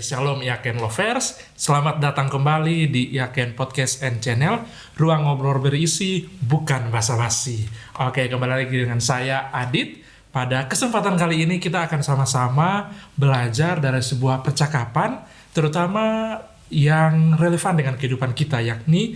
Shalom Yaken Lovers. Selamat datang kembali di Yaken Podcast and Channel, ruang ngobrol berisi, bukan basa-basi. Oke, kembali lagi dengan saya, Adit. Pada kesempatan kali ini kita akan sama-sama belajar dari sebuah percakapan, terutama yang relevan dengan kehidupan kita, yakni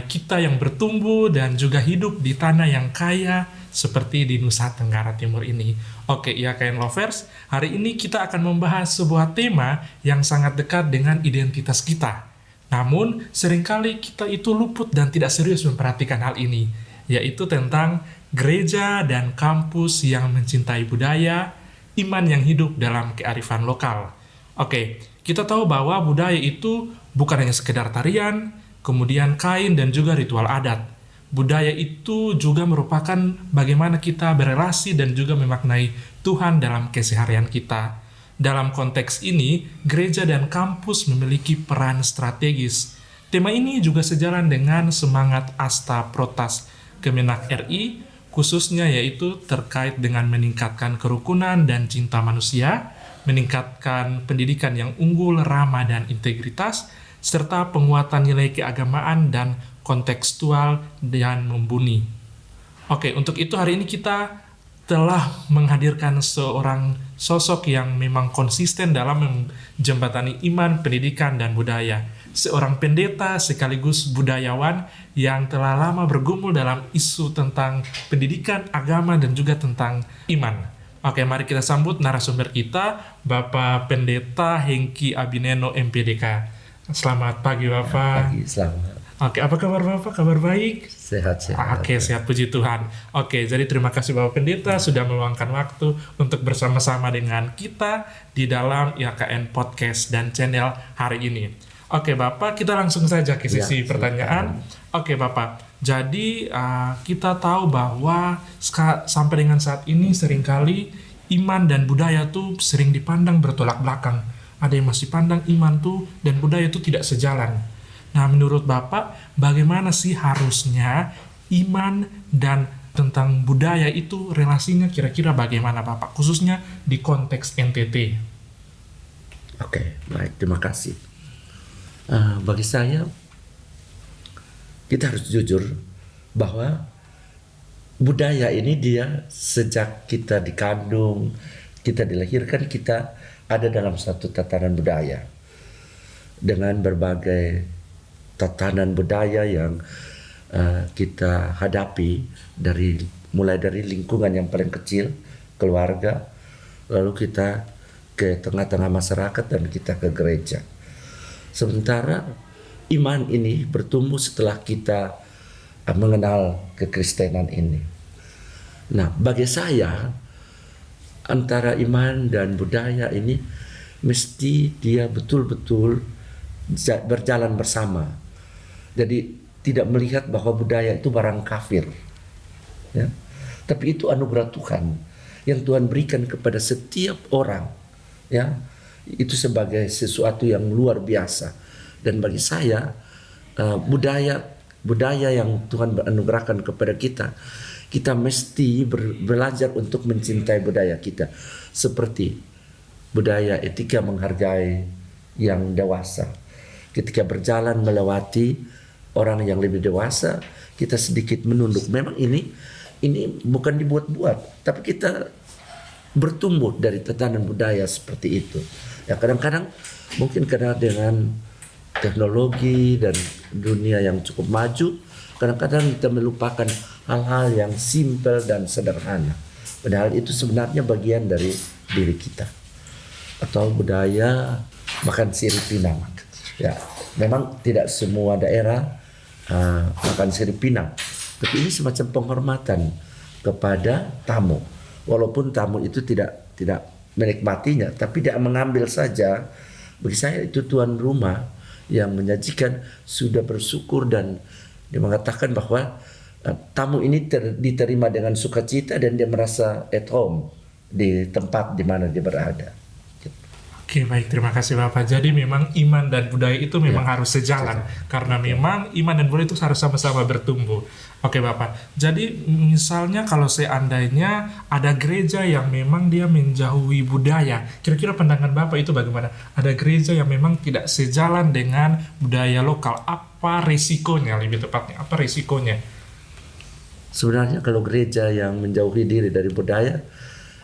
kita yang bertumbuh dan juga hidup di tanah yang kaya seperti di Nusa Tenggara Timur ini. Oke, Yaken Lovers, hari ini kita akan membahas sebuah tema yang sangat dekat dengan identitas kita. Namun, seringkali kita itu luput dan tidak serius memperhatikan hal ini, yaitu tentang gereja dan kampus yang mencintai budaya, iman yang hidup dalam kearifan lokal. Oke, kita tahu bahwa budaya itu bukan hanya sekedar tarian, kemudian kain dan juga ritual adat. Budaya itu juga merupakan bagaimana kita berelasi dan juga memaknai Tuhan dalam keseharian kita. Dalam konteks ini, gereja dan kampus memiliki peran strategis. Tema ini juga sejalan dengan semangat Asta Protas Kemenak RI, khususnya yaitu terkait dengan meningkatkan kerukunan dan cinta manusia, meningkatkan pendidikan yang unggul, ramah, dan integritas, serta penguatan nilai keagamaan dan kontekstual dan mumpuni. Oke, untuk itu hari ini kita telah menghadirkan seorang sosok yang memang konsisten dalam menjembatani iman, pendidikan, dan budaya. Seorang pendeta sekaligus budayawan yang telah lama bergumul dalam isu tentang pendidikan, agama, dan juga tentang iman. Oke, mari kita sambut narasumber kita, Bapak Pendeta Hengki Abineno MPDK. Selamat pagi, Bapak. Pagi, selamat. Oke, apa kabar Bapak? Kabar baik? Sehat-sehat. Oke, sehat, puji Tuhan. Oke, jadi terima kasih Bapak Pendeta sudah meluangkan waktu untuk bersama-sama dengan kita di dalam YKN Podcast dan Channel hari ini. Oke, Bapak, kita langsung saja ke sesi pertanyaan. Oke, Bapak. Jadi, kita tahu bahwa sampai dengan saat ini seringkali iman dan budaya tuh sering dipandang bertolak belakang. Ada yang masih pandang iman tuh dan budaya tuh tidak sejalan. Nah, menurut Bapak, bagaimana sih harusnya iman dan tentang budaya itu relasinya kira-kira bagaimana Bapak? Khususnya di konteks NTT. Oke, baik, terima kasih. Bagi saya, kita harus jujur bahwa budaya ini dia sejak kita dikandung, kita dilahirkan, kita ada dalam satu tatanan budaya. Dengan berbagai tatanan budaya yang kita hadapi mulai dari lingkungan yang paling kecil, keluarga, lalu kita ke tengah-tengah masyarakat dan kita ke gereja. Sementara iman ini bertumbuh setelah kita mengenal kekristenan ini. Nah, bagi saya antara iman dan budaya ini mesti dia betul-betul berjalan bersama. Jadi tidak melihat bahwa budaya itu barang kafir, ya. Tapi itu anugerah Tuhan yang Tuhan berikan kepada setiap orang, ya. Itu sebagai sesuatu yang luar biasa. Dan bagi saya budaya yang Tuhan anugerahkan kepada kita, kita mesti belajar untuk mencintai budaya kita, seperti budaya etika menghargai yang dewasa. Ketika berjalan melewati orang yang lebih dewasa, kita sedikit menunduk. Memang ini bukan dibuat-buat, tapi kita bertumbuh dari tatanan budaya seperti itu. Ya, kadang-kadang mungkin karena dengan teknologi dan dunia yang cukup maju, kadang-kadang kita melupakan hal-hal yang simpel dan sederhana. Padahal itu sebenarnya bagian dari diri kita. Atau budaya makan sirip pinang. Ya, memang tidak semua daerah makan sirip pinang, tapi ini semacam penghormatan kepada tamu. Walaupun tamu itu tidak menikmatinya, tapi dia mengambil saja. Bagi saya itu tuan rumah yang menyajikan sudah bersyukur, dan dia mengatakan bahwa tamu ini diterima dengan sukacita dan dia merasa at home di tempat di mana dia berada. Oke, baik, terima kasih Bapak. Jadi memang iman dan budaya itu memang harus sejalan, karena memang iman dan budaya itu harus sama-sama bertumbuh. Oke Bapak, jadi misalnya kalau seandainya ada gereja yang memang dia menjauhi budaya, kira-kira pandangan Bapak itu bagaimana? Ada gereja yang memang tidak sejalan dengan budaya lokal, apa resikonya lebih tepatnya? Apa resikonya? Sebenarnya kalau gereja yang menjauhi diri dari budaya,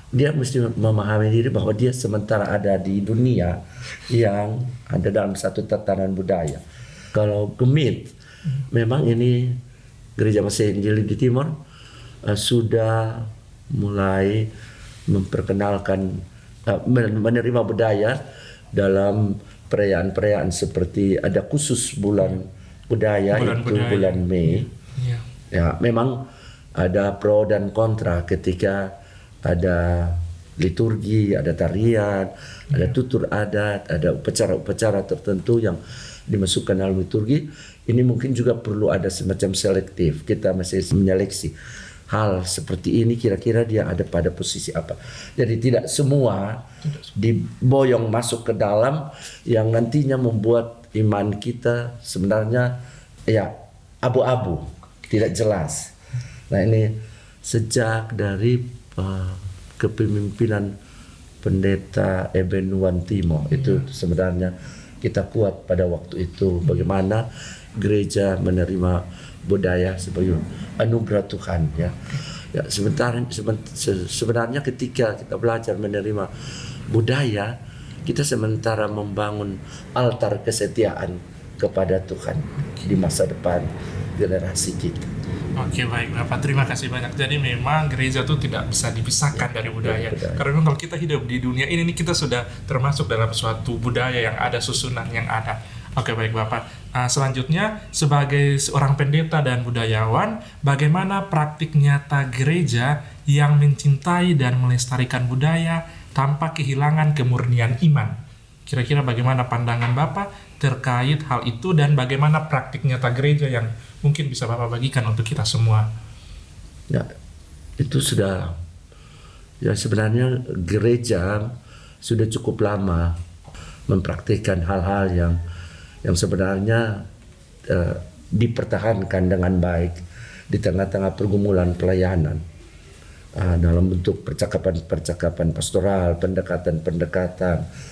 dia mesti memahami diri bahwa dia sementara ada di dunia yang ada dalam satu tatanan budaya. Kalau Gemit, memang ini Gereja Masih Injili di Timor sudah mulai memperkenalkan, menerima budaya dalam perayaan-perayaan seperti ada khusus bulan budaya, bulan Mei. Ya. Ya, memang ada pro dan kontra ketika ada liturgi, ada tarian, ada tutur adat, ada upacara-upacara tertentu yang dimasukkan dalam liturgi. Ini mungkin juga perlu ada semacam selektif. Kita masih menyeleksi hal seperti ini, kira-kira dia ada pada posisi apa. Jadi tidak semua diboyong masuk ke dalam yang nantinya membuat iman kita sebenarnya ya abu-abu, tidak jelas. Nah, ini sejak dari kepemimpinan pendeta Eben Wan Timo itu sebenarnya kita kuat pada waktu itu bagaimana gereja menerima budaya sebagai anugerah Tuhan ya. Ya sebenarnya ketika kita belajar menerima budaya, kita sementara membangun altar kesetiaan kepada Tuhan di masa depan generasi kita. Oke, baik Bapak, terima kasih banyak. Jadi memang gereja itu tidak bisa dipisahkan dari budaya. Karena memang kalau kita hidup di dunia ini kita sudah termasuk dalam suatu budaya yang ada, susunan yang ada. Oke, baik Bapak. Selanjutnya, sebagai seorang pendeta dan budayawan, bagaimana praktik nyata gereja yang mencintai dan melestarikan budaya tanpa kehilangan kemurnian iman? Kira-kira bagaimana pandangan Bapak terkait hal itu dan bagaimana praktik nyata gereja yang mungkin bisa Bapak bagikan untuk kita semua? Ya, itu sudah, ya sebenarnya gereja sudah cukup lama mempraktikkan hal-hal yang sebenarnya dipertahankan dengan baik di tengah-tengah pergumulan pelayanan dalam bentuk percakapan-percakapan pastoral, pendekatan-pendekatan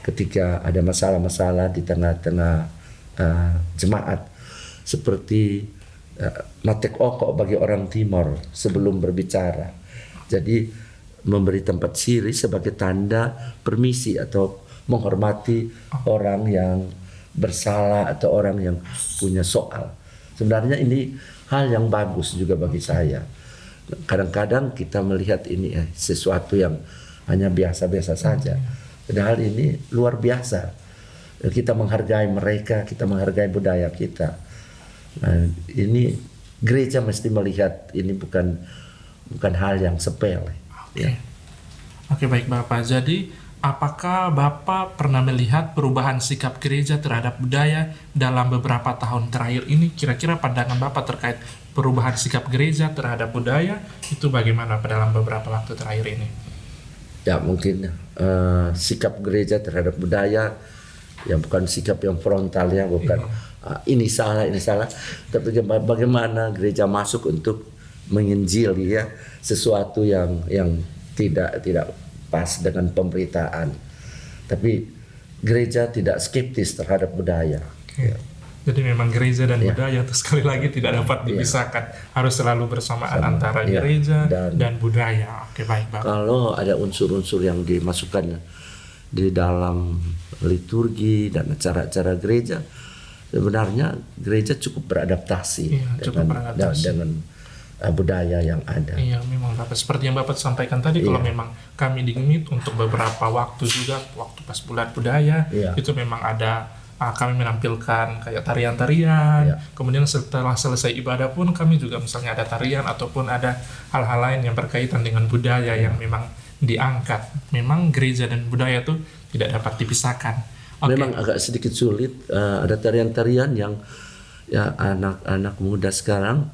ketika ada masalah-masalah di tengah-tengah jemaat, seperti matek okok bagi orang Timor sebelum berbicara. Jadi memberi tempat siri sebagai tanda permisi atau menghormati orang yang bersalah atau orang yang punya soal. Sebenarnya ini hal yang bagus juga bagi saya. Kadang-kadang kita melihat ini sesuatu yang hanya biasa-biasa saja. Padahal ini luar biasa. Kita menghargai mereka, kita menghargai budaya kita. Nah, ini gereja mesti melihat ini bukan hal yang sepele. Oke, baik Bapak. Jadi apakah Bapak pernah melihat perubahan sikap gereja terhadap budaya dalam beberapa tahun terakhir ini? Kira-kira pandangan Bapak terkait perubahan sikap gereja terhadap budaya itu bagaimana dalam beberapa waktu terakhir ini? Ya mungkin sikap gereja terhadap budaya ya bukan sikap yang frontal ya, bukan ini salah, tapi bagaimana gereja masuk untuk menginjili ya sesuatu yang tidak pas dengan pemberitaan. Tapi gereja tidak skeptis terhadap budaya. Ya. Jadi memang gereja dan budaya itu sekali lagi tidak dapat dipisahkan, harus selalu bersamaan antara gereja dan budaya. Oke, baik Bapak. Kalau ada unsur-unsur yang dimasukkan di dalam liturgi dan acara-acara gereja, sebenarnya gereja cukup beradaptasi, dengan budaya yang ada. Iya, memang Bapak, seperti yang Bapak sampaikan tadi, kalau memang kami di Gemit untuk beberapa waktu juga, waktu pas bulan budaya, itu memang ada kami menampilkan kayak tarian-tarian, kemudian setelah selesai ibadah pun kami juga misalnya ada tarian ataupun ada hal-hal lain yang berkaitan dengan budaya yang memang diangkat. Memang gereja dan budaya itu tidak dapat dipisahkan. Memang agak sedikit sulit, ada tarian-tarian yang ya anak-anak muda sekarang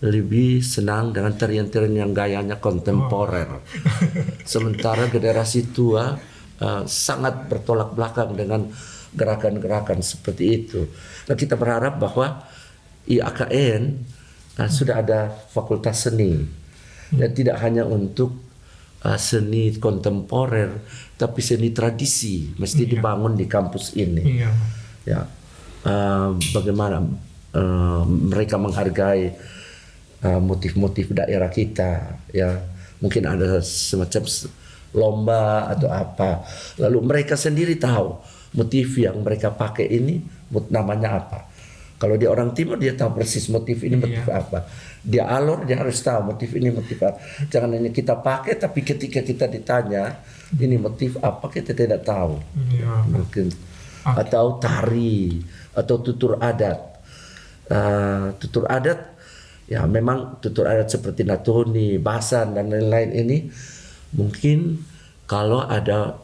lebih senang dengan tarian-tarian yang gayanya kontemporer. Sementara generasi tua sangat bertolak belakang dengan gerakan-gerakan seperti itu. Nah, kita berharap bahwa IAKN sudah ada fakultas seni, dan tidak hanya untuk seni kontemporer, tapi seni tradisi mesti dibangun di kampus ini. Ya, bagaimana mereka menghargai motif-motif daerah kita, ya mungkin ada semacam lomba atau apa, lalu mereka sendiri tahu motif yang mereka pakai ini namanya apa. Kalau dia orang timur, dia tahu persis motif ini motif apa. Dia Alor, dia harus tahu motif ini motif apa. Jangan hanya kita pakai, tapi ketika kita ditanya ini motif apa, kita tidak tahu. Mungkin atau tari atau tutur adat. Tutur adat, ya memang tutur adat seperti Natoni, Basan dan lain-lain ini mungkin kalau ada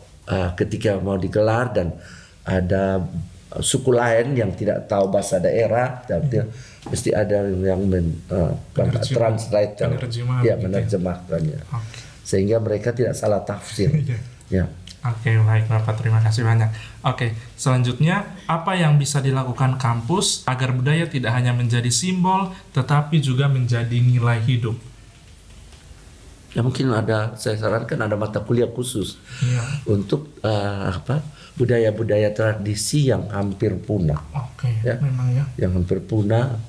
ketika mau digelar dan ada suku lain yang tidak tahu bahasa daerah, tapi mesti ada yang translator, menerjemahkannya, sehingga mereka tidak salah tafsir. Ya. Oke, baik Bapak, terima kasih banyak. Oke, selanjutnya apa yang bisa dilakukan kampus agar budaya tidak hanya menjadi simbol, tetapi juga menjadi nilai hidup? Ya mungkin saya sarankan ada mata kuliah khusus untuk budaya-budaya tradisi yang hampir punah. Oke, memang ya. Yang hampir punah.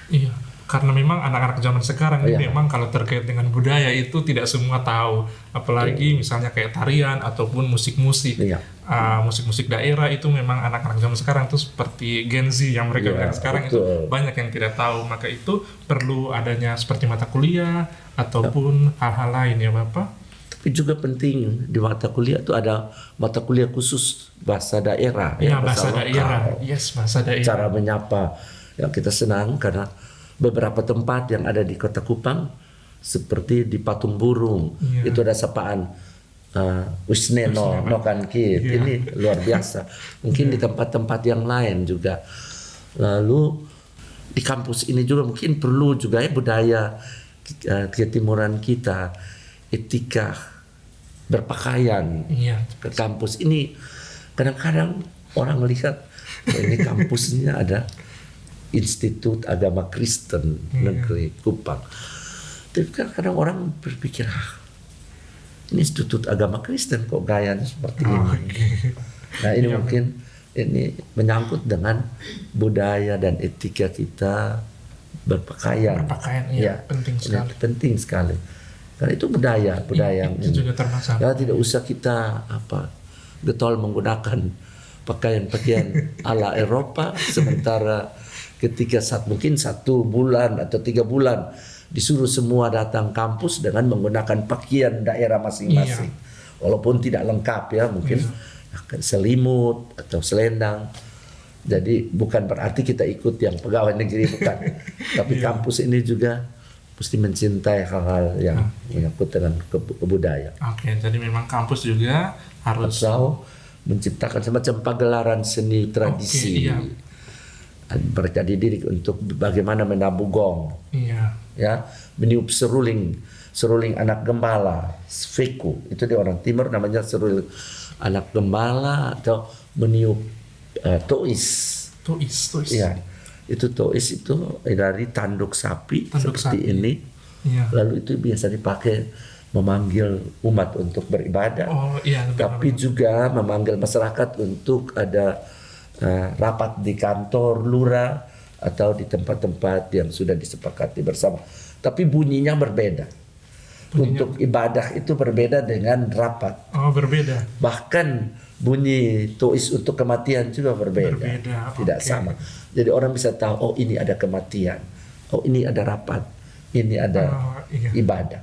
Iya, karena memang anak-anak zaman sekarang ini memang kalau terkait dengan budaya itu tidak semua tahu. Apalagi misalnya kayak tarian ataupun musik-musik. Musik-musik daerah itu memang anak-anak zaman sekarang itu seperti Gen Z yang mereka bilang sekarang itu banyak yang tidak tahu. Maka itu perlu adanya seperti mata kuliah ataupun hal-hal lain ya Bapak. Tapi juga penting di mata kuliah itu ada mata kuliah khusus bahasa daerah. Bahasa daerah. Bahasa daerah. Cara menyapa. Ya, kita senang karena beberapa tempat yang ada di Kota Kupang seperti di Patung Burung itu ada sapaan Wisneno Nokankit. Ini luar biasa. Mungkin di tempat-tempat yang lain juga. Lalu di kampus ini juga mungkin perlu juga budaya ketimuran kita, etika berpakaian. Ke kampus ini kadang-kadang orang melihat ini kampusnya ada Institut Agama Kristen Negeri Kupang. Tapi kadang-kadang orang berpikir, ini Institut Agama Kristen kok gayanya seperti ini. Nah ini mungkin ini menyangkut dengan budaya dan etika kita berpakaian. Penting sekali. Penting sekali. Karena itu budaya yang itu juga termasuk. Ya, tidak usah kita getol menggunakan pakaian-pakaian ala Eropa, sementara ketika mungkin 1 bulan atau 3 bulan disuruh semua datang kampus dengan menggunakan pakaian daerah masing-masing, walaupun tidak lengkap ya, mungkin selimut atau selendang. Jadi bukan berarti kita ikut yang pegawai negeri, bukan. Tapi kampus ini juga mesti mencintai hal-hal yang menyangkut dengan kebudayaan. Oke, jadi memang kampus juga harus menciptakan semacam pagelaran seni tradisi. Mereka dididik untuk bagaimana menabuh gong, ya, meniup seruling anak gembala, sveku, itu di orang timur namanya seruling anak gembala, atau meniup tois. Ya, itu tois itu dari tanduk sapi seperti ini. Lalu itu biasa dipakai memanggil umat untuk beribadah, tapi juga memanggil masyarakat untuk ada rapat di kantor lurah atau di tempat-tempat yang sudah disepakati bersama. Tapi bunyinya berbeda. Untuk ibadah itu berbeda dengan rapat. Berbeda. Bahkan bunyi tois untuk kematian juga berbeda. Tidak sama. Jadi orang bisa tahu, ini ada kematian, ini ada rapat, ini ada ibadah.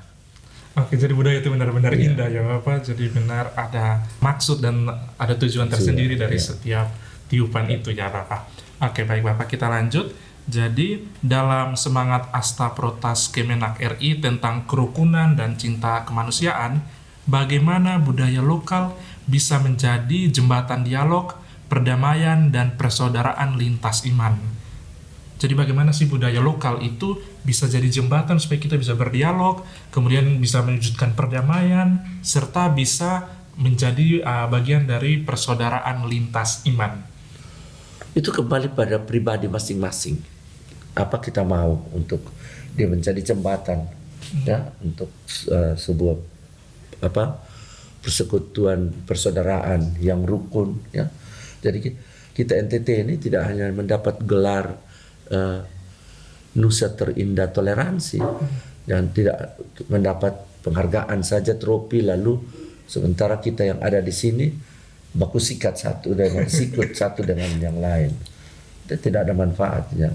Oke, jadi budaya itu benar-benar indah ya Bapak. Jadi benar ada maksud dan ada tujuan tersendiri dari setiap tiupan itu ya Bapak. Oke, baik Bapak, kita lanjut. Jadi dalam semangat Asta Protas Kemenak RI tentang kerukunan dan cinta kemanusiaan, bagaimana budaya lokal bisa menjadi jembatan dialog, perdamaian, dan persaudaraan lintas iman. Jadi bagaimana sih budaya lokal itu bisa jadi jembatan supaya kita bisa berdialog, kemudian bisa mewujudkan perdamaian, serta bisa menjadi bagian dari persaudaraan lintas iman? Itu kembali pada pribadi masing-masing. Apa kita mau untuk dia menjadi jembatan ya untuk sebuah persekutuan persaudaraan yang rukun ya. Jadi kita NTT ini tidak hanya mendapat gelar Nusa Terindah Toleransi dan tidak mendapat penghargaan saja, trofi, lalu sementara kita yang ada di sini baku sikat satu dengan yang lain. Itu tidak ada manfaatnya.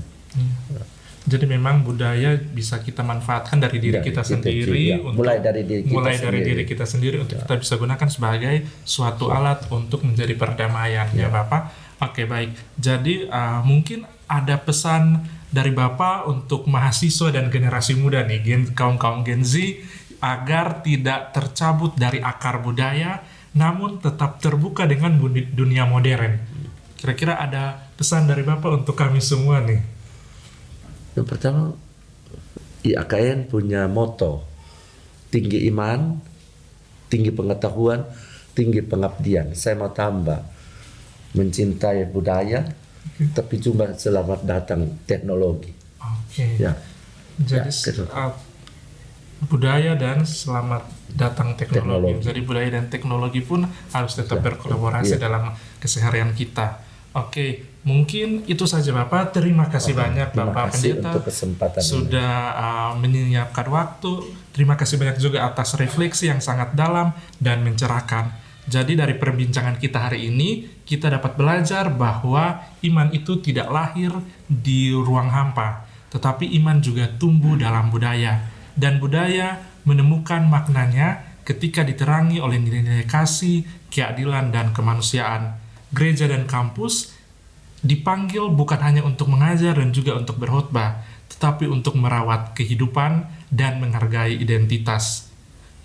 Jadi memang budaya bisa kita manfaatkan dari diri kita sendiri, mulai dari diri kita sendiri untuk kita bisa gunakan sebagai suatu alat untuk menjadi perdamaian ya Bapak. Oke, baik. Jadi mungkin ada pesan dari Bapak untuk mahasiswa dan generasi muda nih, kaum Gen Z, agar tidak tercabut dari akar budaya namun tetap terbuka dengan dunia modern. Kira-kira ada pesan dari Bapak untuk kami semua nih? Yang pertama, IAKN punya moto, tinggi iman, tinggi pengetahuan, tinggi pengabdian. Saya mau tambah, mencintai budaya, tapi cuma selamat datang teknologi. Oke. Ya. Jadi budaya dan selamat datang teknologi. Jadi budaya dan teknologi pun harus tetap berkolaborasi dalam keseharian kita. Oke, mungkin itu saja Bapak. Terima kasih banyak Bapak Pendeta sudah menyiapkan waktu. Terima kasih banyak juga atas refleksi yang sangat dalam dan mencerahkan. Jadi dari perbincangan kita hari ini, kita dapat belajar bahwa iman itu tidak lahir di ruang hampa, tetapi iman juga tumbuh dalam budaya. Dan budaya menemukan maknanya ketika diterangi oleh nilai-nilai kasih, keadilan, dan kemanusiaan. Gereja dan kampus dipanggil bukan hanya untuk mengajar dan juga untuk berkhotbah, tetapi untuk merawat kehidupan dan menghargai identitas.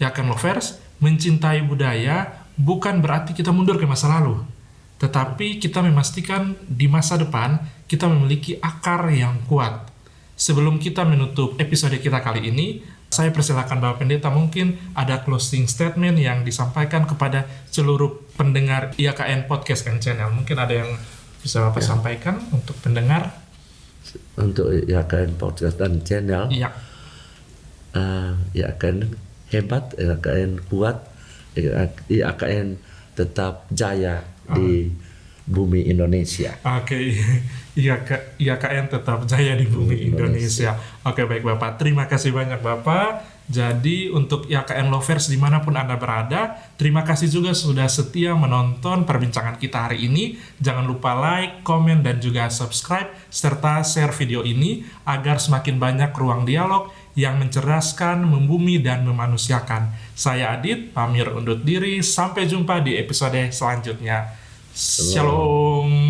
Yakan Lovers, mencintai budaya bukan berarti kita mundur ke masa lalu, tetapi kita memastikan di masa depan kita memiliki akar yang kuat. Sebelum kita menutup episode kita kali ini, saya persilakan Bapak Pendeta, mungkin ada closing statement yang disampaikan kepada seluruh pendengar IAKN Podcast and Channel. Mungkin ada yang bisa Bapak sampaikan untuk pendengar? Untuk IAKN Podcast dan Channel, IAKN hebat, IAKN kuat, IAKN tetap jaya di bumi Indonesia. Oke. IAKN tetap jaya di bumi Indonesia. Oke, baik Bapak. Terima kasih banyak Bapak. Jadi untuk IAKN Lovers dimanapun Anda berada, terima kasih juga sudah setia menonton perbincangan kita hari ini. Jangan lupa like, komen, dan juga subscribe, serta share video ini agar semakin banyak ruang dialog yang mencerdaskan, membumi, dan memanusiakan. Saya Adit, pamit undur diri. Sampai jumpa di episode selanjutnya. Shalom.